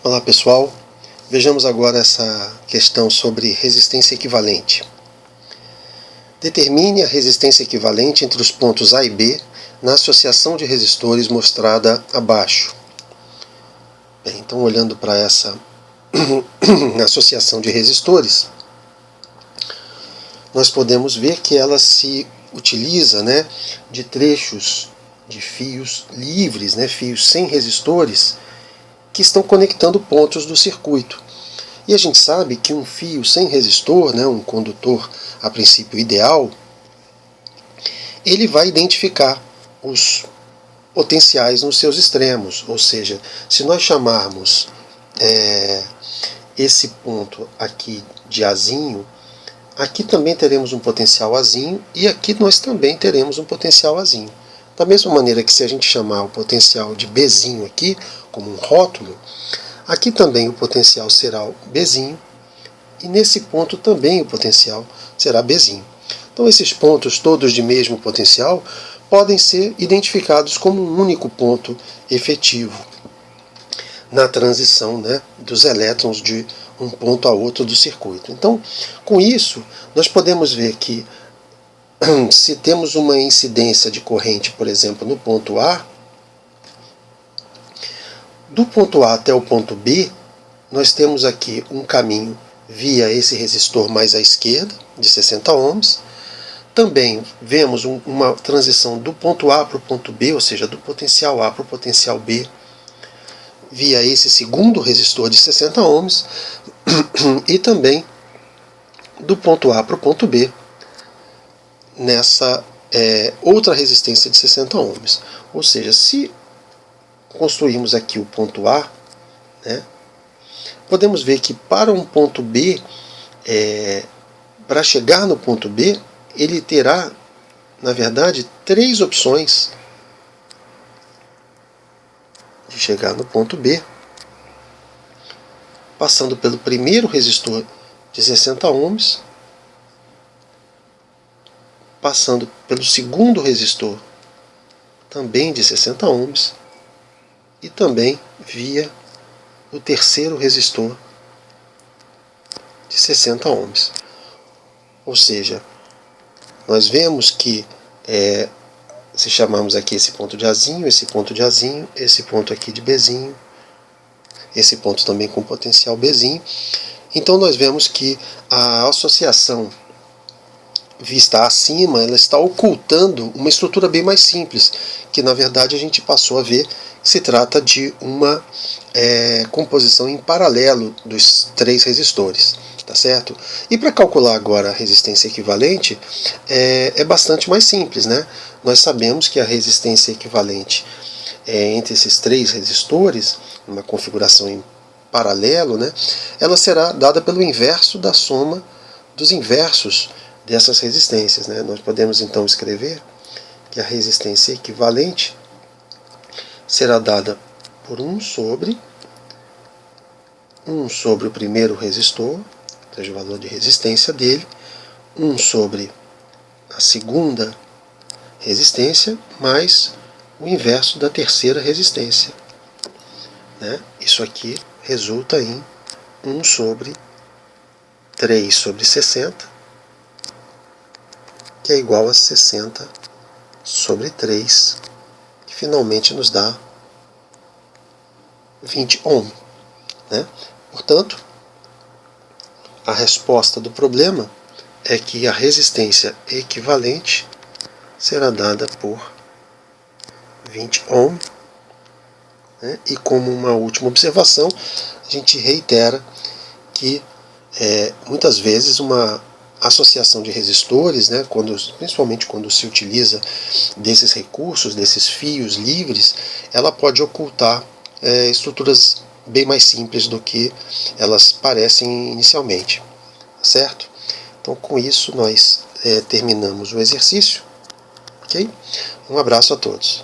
Olá pessoal, vejamos agora essa questão sobre resistência equivalente. Determine a resistência equivalente entre os pontos A e B na associação de resistores mostrada abaixo. Bem, então olhando para essa associação de resistores, nós podemos ver que ela se utiliza de trechos de fios livres, fios sem resistores, que estão conectando pontos do circuito. E a gente sabe que um fio sem resistor, um condutor a princípio ideal, ele vai identificar os potenciais nos seus extremos. Ou seja, se nós chamarmos esse ponto aqui de Azinho, aqui também teremos um potencial Azinho e aqui nós também teremos um potencial Azinho. Da mesma maneira que se a gente chamar o potencial de Bzinho aqui, como um rótulo, aqui também o potencial será o Bzinho, e nesse ponto também o potencial será Bzinho. Então esses pontos todos de mesmo potencial podem ser identificados como um único ponto efetivo na transição dos elétrons de um ponto a outro do circuito. Então, com isso, nós podemos ver que se temos uma incidência de corrente, por exemplo, no ponto A, do ponto A até o ponto B, nós temos aqui um caminho via esse resistor mais à esquerda, de 60 ohms. Também vemos uma transição do ponto A para o ponto B, ou seja, do potencial A para o potencial B, via esse segundo resistor de 60 ohms, e também do ponto A para o ponto B, nessa outra resistência de 60 ohms. Ou seja, se construirmos aqui o ponto A, podemos ver que para um ponto B, para chegar no ponto B, ele terá, na verdade, 3 opções de chegar no ponto B, passando pelo primeiro resistor de 60 ohms, passando pelo segundo resistor, também de 60 ohms, e também via o terceiro resistor de 60 ohms. Ou seja, nós vemos que se chamarmos aqui esse ponto de Azinho, esse ponto de Azinho, esse ponto aqui de Bzinho, esse ponto também com potencial Bzinho, então nós vemos que a associação vista acima, ela está ocultando uma estrutura bem mais simples, que na verdade a gente passou a ver que se trata de uma composição em paralelo dos 3 resistores, tá certo? E para calcular agora a resistência equivalente, é bastante mais simples, Nós sabemos que a resistência equivalente entre esses 3 resistores, numa configuração em paralelo, ela será dada pelo inverso da soma dos inversos dessas resistências. Nós podemos então escrever que a resistência equivalente será dada por 1 sobre o primeiro resistor, ou seja, o valor de resistência dele, 1 sobre a segunda resistência, mais o inverso da terceira resistência. Isso aqui resulta em 1 sobre 3 sobre 60, que é igual a 60 sobre 3, que finalmente nos dá 20 ohm. Portanto, a resposta do problema é que a resistência equivalente será dada por 20 ohm. E como uma última observação, a gente reitera que muitas vezes uma associação de resistores, principalmente quando se utiliza desses recursos, desses fios livres, ela pode ocultar estruturas bem mais simples do que elas parecem inicialmente, certo? Então com isso nós terminamos o exercício, ok? Um abraço a todos.